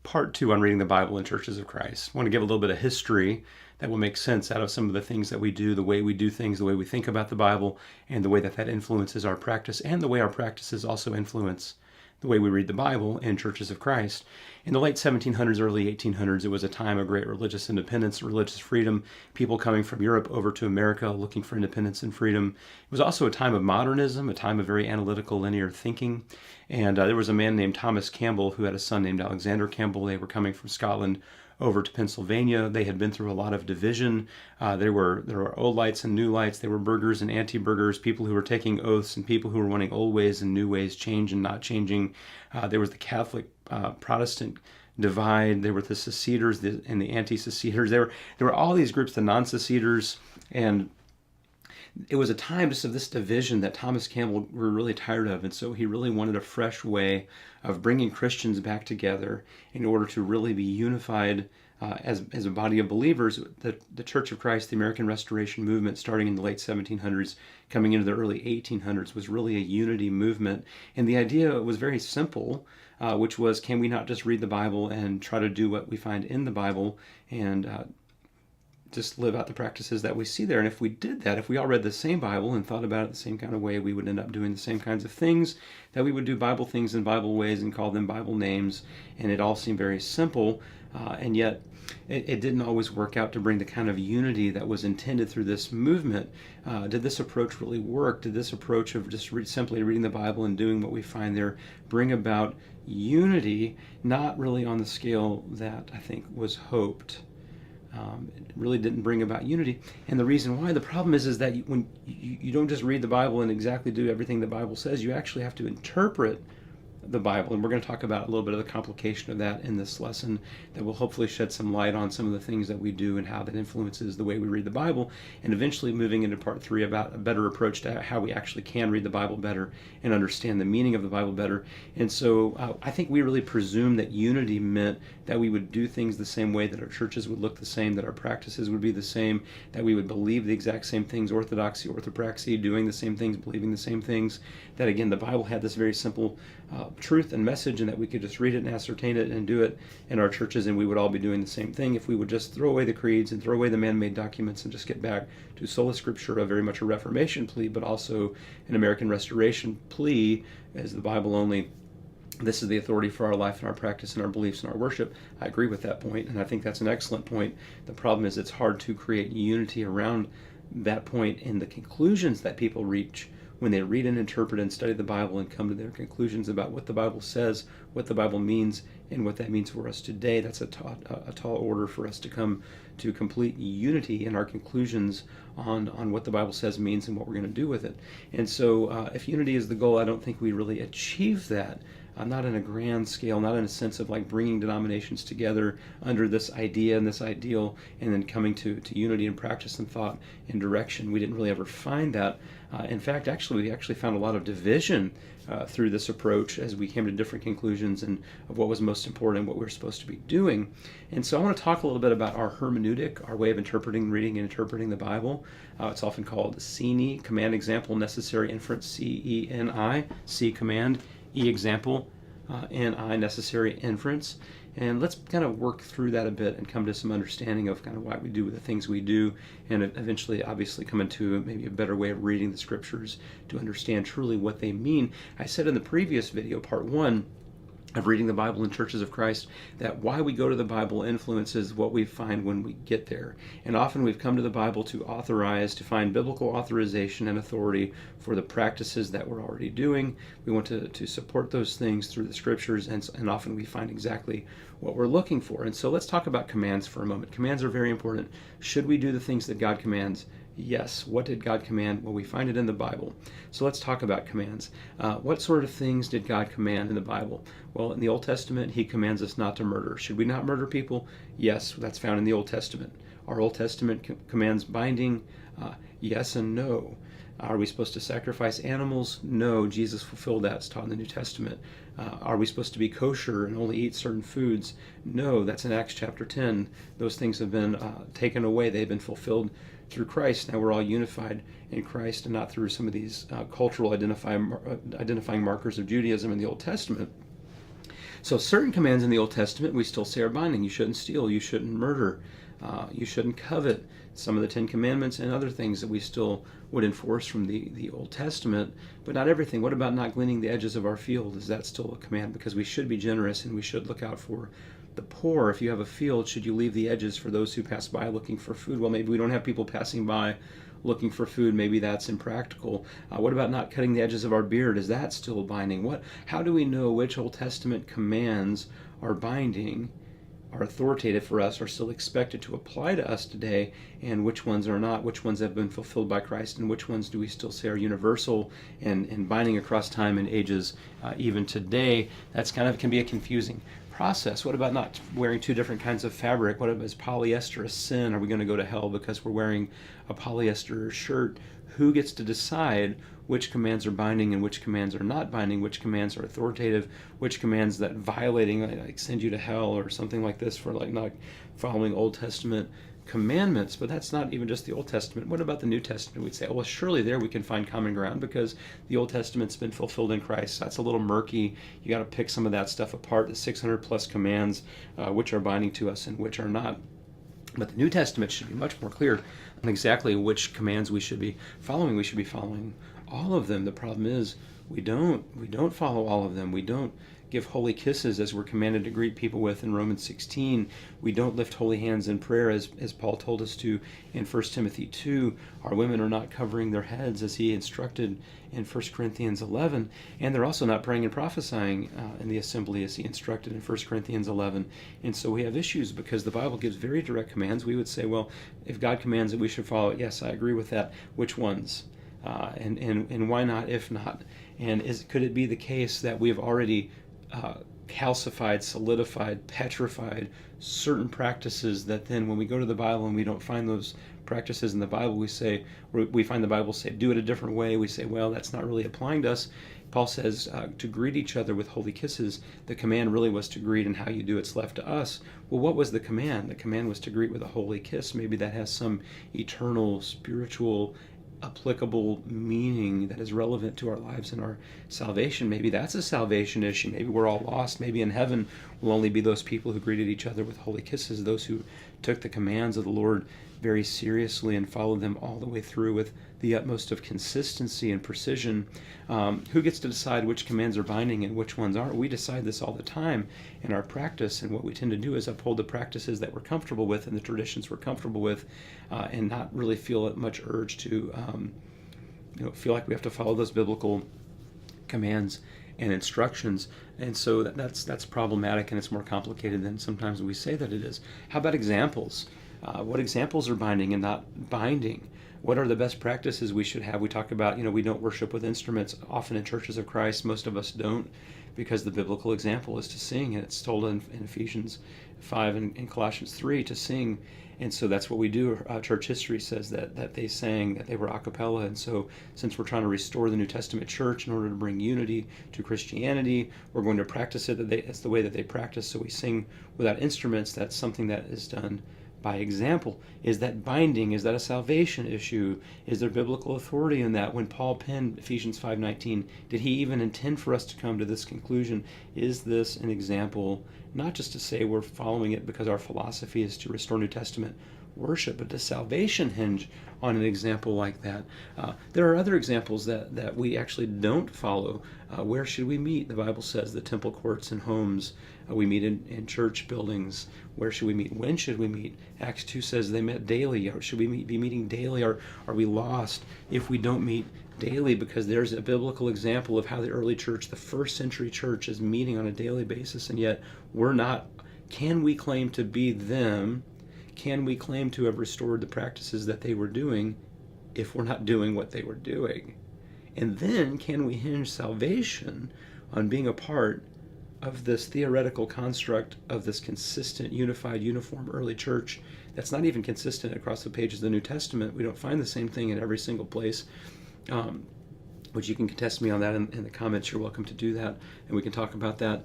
part two on reading the Bible in Churches of Christ. I want to give a little bit of history that will make sense out of some of the things that we do, the way we do things, the way we think about the Bible, and the way that that influences our practice, and the way our practices also influence the way we read the Bible in Churches of Christ. In the late 1700s, early 1800s, it was a time of great religious independence, religious freedom, people coming from Europe over to America looking for independence and freedom. It was also a time of modernism, a time of very analytical, linear thinking. And there was a man named Thomas Campbell who had a son named Alexander Campbell. They were coming from Scotland over to Pennsylvania. They had been through a lot of division. There were old lights and new lights. There were burghers and anti-burghers, people who were taking oaths and people who were wanting old ways and new ways, change and not changing. There was the Catholic Protestant divide. There were the seceders and the anti-seceders. There were all these groups, the non-seceders, and it was a time just of this division that Thomas Campbell were really tired of, and so he really wanted a fresh way of bringing Christians back together in order to really be unified as a body of believers. The Church of Christ, the American Restoration movement, starting in the late 1700s, coming into the early 1800s, was really a unity movement, and the idea was very simple, which was, can we not just read the Bible and try to do what we find in the Bible and just live out the practices that we see there? And if we did that, if we all read the same Bible and thought about it the same kind of way, we would end up doing the same kinds of things, that we would do Bible things in Bible ways and call them Bible names. And it all seemed very simple, and yet it didn't always work out to bring the kind of unity that was intended through this movement. Did this approach really work? Did this approach of just simply reading the Bible and doing what we find there bring about unity? Not really on the scale that I think was hoped. It really didn't bring about unity. And the reason why, the problem is that when you don't just read the Bible and exactly do everything the Bible says, you actually have to interpret the Bible. And we're going to talk about a little bit of the complication of that in this lesson that will hopefully shed some light on some of the things that we do and how that influences the way we read the Bible, and eventually moving into part three about a better approach to how we actually can read the Bible better and understand the meaning of the Bible better. And so I think we really presumed that unity meant that we would do things the same way, that our churches would look the same, that our practices would be the same, that we would believe the exact same things, orthodoxy, orthopraxy, doing the same things, believing the same things, that again the Bible had this very simple truth and message, and that we could just read it and ascertain it and do it in our churches, and we would all be doing the same thing if we would just throw away the creeds and throw away the man-made documents and just get back to sola scriptura, very much a Reformation plea, but also an American Restoration plea as the Bible only. This is the authority for our life and our practice and our beliefs and our worship. I agree with that point, and I think that's an excellent point. The problem is it's hard to create unity around that point in the conclusions that people reach when they read and interpret and study the Bible and come to their conclusions about what the Bible says, what the Bible means, and what that means for us today. That's a tall order for us to come to complete unity in our conclusions on what the Bible says means and what we're going to do with it. And so if unity is the goal, I don't think we really achieve that. Not in a grand scale, not in a sense of like bringing denominations together under this idea and this ideal, and then coming to unity in practice and thought and direction. We didn't really ever find that. In fact, we actually found a lot of division through this approach as we came to different conclusions and of what was most important and what we were supposed to be doing. And so I want to talk a little bit about our hermeneutic, our way of interpreting, reading, and interpreting the Bible. It's often called CENI, command, example, necessary, inference, C-E-N-I, C, command, E, example, N-I, necessary, inference. And let's kind of work through that a bit and come to some understanding of kind of why we do the things we do, and eventually obviously come into maybe a better way of reading the scriptures to understand truly what they mean. I said in the previous video, part one, of reading the Bible in Churches of Christ, that why we go to the Bible influences what we find when we get there. And often we've come to the Bible to find biblical authorization and authority for the practices that we're already doing. We want to support those things through the scriptures, and often we find exactly what we're looking for. And so let's talk about commands for a moment. Commands are very important. Should we do the things that God commands? Yes. What did God command? Well, we find it in the Bible. So let's talk about commands. What sort of things did God command in the Bible? Well, in the Old Testament, he commands us not to murder. Should we not murder people? Yes, that's found in the Old Testament. Our Old Testament commands binding, yes and no. Are we supposed to sacrifice animals? No, Jesus fulfilled that. It's taught in the New Testament. Are we supposed to be kosher and only eat certain foods? No, that's in Acts chapter 10. Those things have been taken away. They've been fulfilled through Christ. Now we're all unified in Christ and not through some of these cultural identifying markers of Judaism in the Old Testament. So certain commands in the Old Testament we still say are binding. You shouldn't steal, you shouldn't murder, you shouldn't covet. Some of the Ten Commandments and other things that we still would enforce from the Old Testament, but not everything. What about not gleaning the edges of our field? Is that still a command? Because we should be generous and we should look out for the poor. If you have a field, should you leave the edges for those who pass by looking for food? Well, maybe we don't have people passing by looking for food. Maybe that's impractical. What about not cutting the edges of our beard? Is that still binding? How do we know which Old Testament commands are binding, are authoritative for us, are still expected to apply to us today, and which ones are not? Which ones have been fulfilled by Christ, and which ones do we still say are universal and binding across time and ages even today? That's can be a confusing process. What about not wearing two different kinds of fabric? What about, is polyester a sin? Are we going to go to hell because we're wearing a polyester shirt? Who gets to decide which commands are binding and which commands are not binding, which commands are authoritative, which commands that violating like send you to hell or something like this for like not following Old Testament commandments? But that's not even just the Old Testament. What about the New Testament? We'd say, oh, well, surely there we can find common ground because the Old Testament's been fulfilled in Christ. That's a little murky. You got to pick some of that stuff apart, the 600 plus commands, which are binding to us and which are not. But the New Testament should be much more clear on exactly which commands we should be following. We should be following all of them. The problem is we don't follow all of them. We don't give holy kisses as we're commanded to greet people with in Romans 16. We don't lift holy hands in prayer as Paul told us to in 1 Timothy 2. Our women are not covering their heads as he instructed in 1 Corinthians 11. And they're also not praying and prophesying in the assembly as he instructed in 1 Corinthians 11. And so we have issues because the Bible gives very direct commands. We would say, well, if God commands that we should follow it, yes, I agree with that. Which ones? And why not if not? And could it be the case that we've already calcified, solidified, petrified certain practices that then when we go to the Bible and we don't find those practices in the Bible, we find the Bible say do it a different way. We say, well, that's not really applying to us. Paul says to greet each other with holy kisses. The command really was to greet, and how you do it's left to us. Well, what was the command? The command was to greet with a holy kiss. Maybe that has some eternal, spiritual, applicable meaning that is relevant to our lives and our salvation. Maybe that's a salvation issue. Maybe we're all lost. Maybe in heaven will only be those people who greeted each other with holy kisses, those who took the commands of the Lord very seriously and followed them all the way through with the utmost of consistency and precision. Who gets to decide which commands are binding and which ones aren't? We decide this all the time in our practice, and what we tend to do is uphold the practices that we're comfortable with and the traditions we're comfortable with, and not really feel much urge to feel like we have to follow those biblical commands and instructions. And so that's problematic, and it's more complicated than sometimes we say that it is. How about examples? What examples are binding and not binding? What are the best practices we should have? We talk about, we don't worship with instruments often in churches of Christ. Most of us don't, because the biblical example is to sing, and it's told in Ephesians 5 and Colossians 3 to sing. And so that's what we do. Church history says that they sang, that they were a cappella. And so since we're trying to restore the New Testament church in order to bring unity to Christianity, we're going to practice it. That's the way that they practice. So we sing without instruments. That's something that is done by example. Is that binding? Is that a salvation issue? Is there biblical authority in that? When Paul penned Ephesians 5:19, did he even intend for us to come to this conclusion? Is this an example, not just to say we're following it because our philosophy is to restore New Testament worship, but does salvation hinge on an example like that? There are other examples that we actually don't follow. Where should we meet? The Bible says the temple courts and homes. We meet in church buildings. Where should we meet? When should we meet? Acts 2 says they met daily. Or should we be meeting daily? Are we lost if we don't meet daily? Because there's a biblical example of how the early church, the first century church, is meeting on a daily basis, and yet we're not. Can we claim to be them? Can we claim to have restored the practices that they were doing if we're not doing what they were doing? And then can we hinge salvation on being a part of this theoretical construct of this consistent, unified, uniform early church that's not even consistent across the pages of the New Testament? We don't find the same thing in every single place, which you can contest me on that in the comments. You're welcome to do that, and we can talk about that.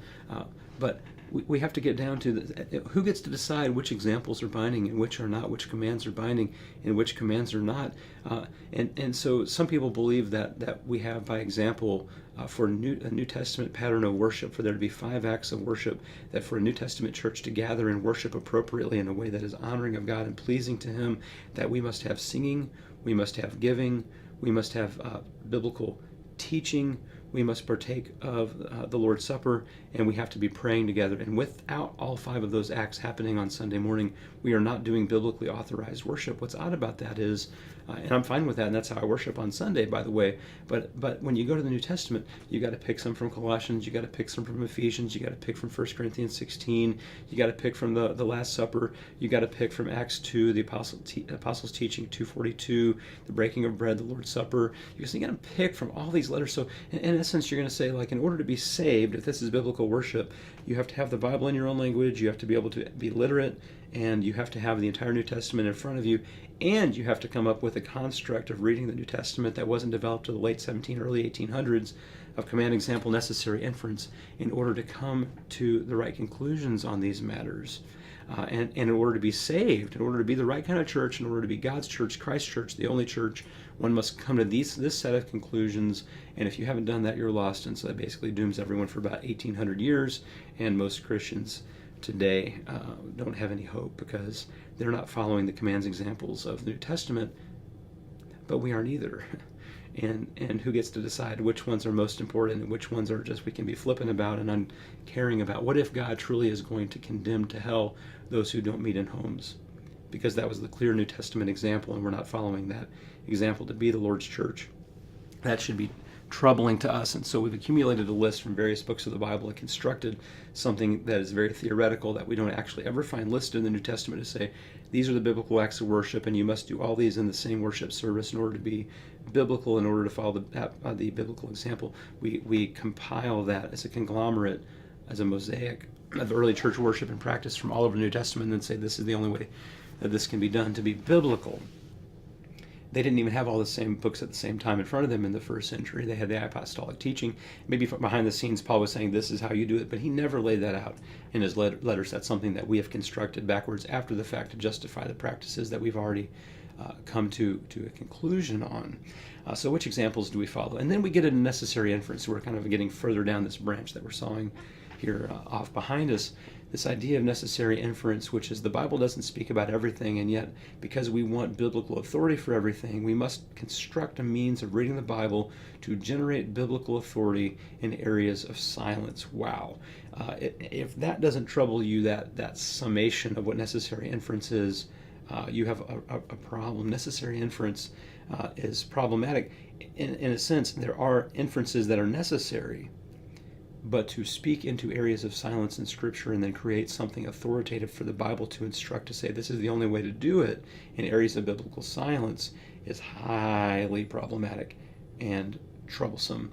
But we have to get down to who gets to decide which examples are binding and which are not, which commands are binding and which commands are not. And so some people believe that we have, by example, for a New Testament pattern of worship, for there to be 5 acts of worship, that for a New Testament church to gather and worship appropriately in a way that is honoring of God and pleasing to Him, that we must have singing, we must have giving, we must have biblical teaching, we must partake of the Lord's Supper, and we have to be praying together. And without all 5 of those acts happening on Sunday morning, we are not doing biblically authorized worship. What's odd about that is, and I'm fine with that, and that's how I worship on Sunday, by the way, but when you go to the New Testament, you got to pick some from Colossians, you got to pick some from Ephesians, you got to pick from 1 Corinthians 16, you got to pick from the Last Supper, you got to pick from Acts 2, the Apostles' teaching, 2:42, the breaking of bread, the Lord's Supper. You got to pick from all these letters. So in essence, you're going to say, like, in order to be saved, if this is biblical worship, you have to have the Bible in your own language, you have to be able to be literate, and you have to have the entire New Testament in front of you, and you have to come up with a construct of reading the New Testament that wasn't developed to the late 1700s, early 1800s, of command, example, necessary, inference, in order to come to the right conclusions on these matters. And in order to be saved, in order to be the right kind of church, in order to be God's church, Christ's church, the only church, one must come to this set of conclusions. And if you haven't done that, you're lost. And so that basically dooms everyone for about 1,800 years. And most Christians today don't have any hope because they're not following the commands, examples of the New Testament, but we aren't either. And who gets to decide which ones are most important and which ones are just we can be flippant about and uncaring about? What if God truly is going to condemn to hell those who don't meet in homes? Because that was the clear New Testament example, and we're not following that example to be the Lord's church. That should be troubling to us. And so we've accumulated a list from various books of the Bible and constructed something that is very theoretical, that we don't actually ever find listed in the New Testament to say, these are the biblical acts of worship, and you must do all these in the same worship service in order to be biblical, in order to follow the biblical example. We compile that as a conglomerate, as a mosaic of early church worship and practice from all over the New Testament, and then say this is the only way that this can be done to be biblical. They didn't even have all the same books at the same time in front of them in the first century. They had the apostolic teaching. Maybe behind the scenes, Paul was saying this is how you do it, but he never laid that out in his letters. That's something that we have constructed backwards after the fact to justify the practices that we've already come to a conclusion on. So which examples do we follow? And then we get a necessary inference. We're kind of getting further down this branch that we're sawing here off behind us. This idea of necessary inference, which is the Bible doesn't speak about everything, and yet because we want biblical authority for everything, we must construct a means of reading the Bible to generate biblical authority in areas of silence. Wow. If that doesn't trouble you, that summation of what necessary inference is, you have a problem. Necessary inference is problematic. In a sense, there are inferences that are necessary, but to speak into areas of silence in Scripture and then create something authoritative for the Bible to instruct to say this is the only way to do it in areas of biblical silence is highly problematic and troublesome.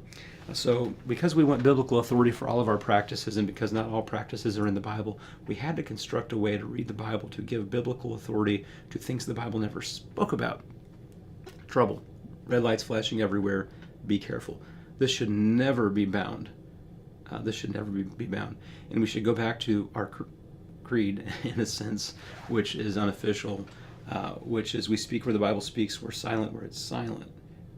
So because we want biblical authority for all of our practices, and because not all practices are in the Bible, we had to construct a way to read the Bible to give biblical authority to things the Bible never spoke about. Trouble. Red lights flashing everywhere. Be careful. This should never be bound. This should never be bound. And we should go back to our creed, in a sense, which is unofficial, which is we speak where the Bible speaks, we're silent where it's silent.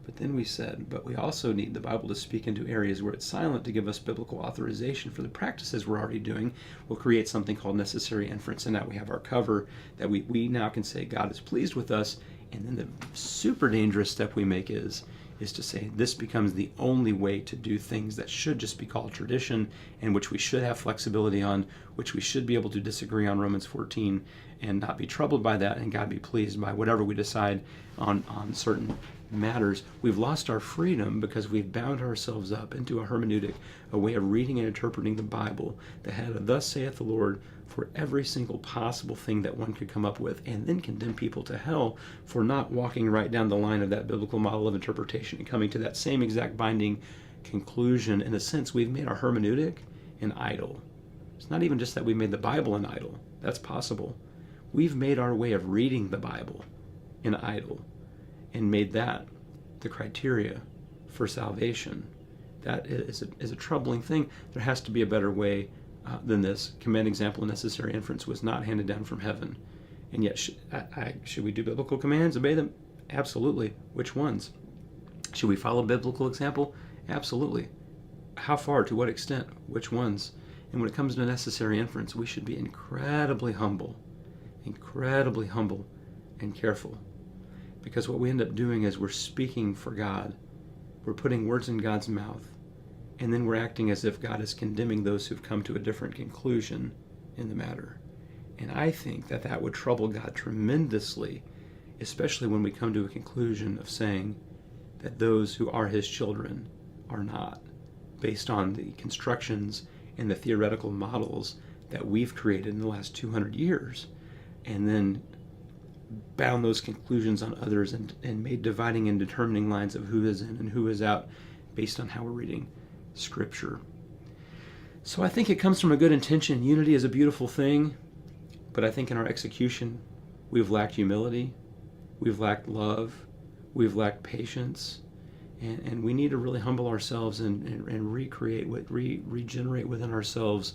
But then we said, but we also need the Bible to speak into areas where it's silent to give us biblical authorization for the practices we're already doing. We'll create something called necessary inference, and now we have our cover that we now can say God is pleased with us. And then the super dangerous step we make is to say this becomes the only way to do things that should just be called tradition, and which we should have flexibility on, which we should be able to disagree on Romans 14 and not be troubled by that, and God be pleased by whatever we decide on certain matters. We've lost our freedom because we've bound ourselves up into a hermeneutic, a way of reading and interpreting the Bible that had a thus saith the Lord for every single possible thing that one could come up with, and then condemn people to hell for not walking right down the line of that biblical model of interpretation and coming to that same exact binding conclusion. In a sense, we've made our hermeneutic an idol. It's not even just that we made the Bible an idol. That's possible. We've made our way of reading the Bible an idol and made that the criteria for salvation. That is a troubling thing. There has to be a better way than this. Command, example, and necessary inference was not handed down from heaven. And yet, should we do biblical commands, obey them? Absolutely. Which ones? Should we follow biblical example? Absolutely. How far? To what extent? Which ones? And when it comes to necessary inference, we should be incredibly humble and careful. Because what we end up doing is we're speaking for God. We're putting words in God's mouth. And then we're acting as if God is condemning those who've come to a different conclusion in the matter. And I think that that would trouble God tremendously, especially when we come to a conclusion of saying that those who are his children are not, based on the constructions and the theoretical models that we've created in the last 200 years, and then bound those conclusions on others and made dividing and determining lines of who is in and who is out based on how we're reading Scripture. So I think it comes from a good intention. Unity is a beautiful thing, but I think in our execution, we've lacked humility, we've lacked love, we've lacked patience, and we need to really humble ourselves and regenerate within ourselves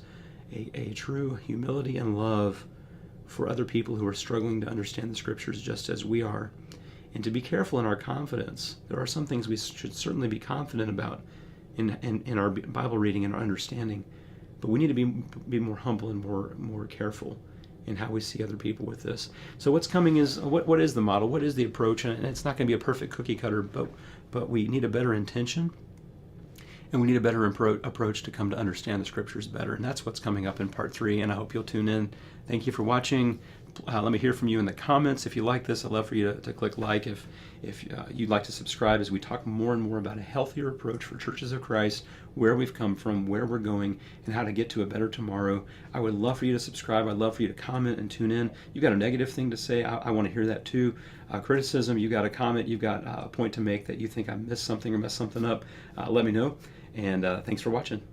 a true humility and love for other people who are struggling to understand the Scriptures just as we are, and to be careful in our confidence. There are some things we should certainly be confident about in our Bible reading and our understanding, but we need to be more humble and more careful in how we see other people with this. So what's coming is, what is the model? What is the approach? And it's not going to be a perfect cookie cutter, but we need a better intention, and we need a better approach to come to understand the Scriptures better. And that's what's coming up in part 3, and I hope you'll tune in. Thank you for watching. Let me hear from you in the comments. If you like this, I'd love for you to click like. If you'd like to subscribe as we talk more and more about a healthier approach for churches of Christ, where we've come from, where we're going, and how to get to a better tomorrow. I would love for you to subscribe. I'd love for you to comment and tune in. You got a negative thing to say, I want to hear that too. Criticism, you got a comment, you've got a point to make that you think I missed something or messed something up, let me know. And thanks for watching.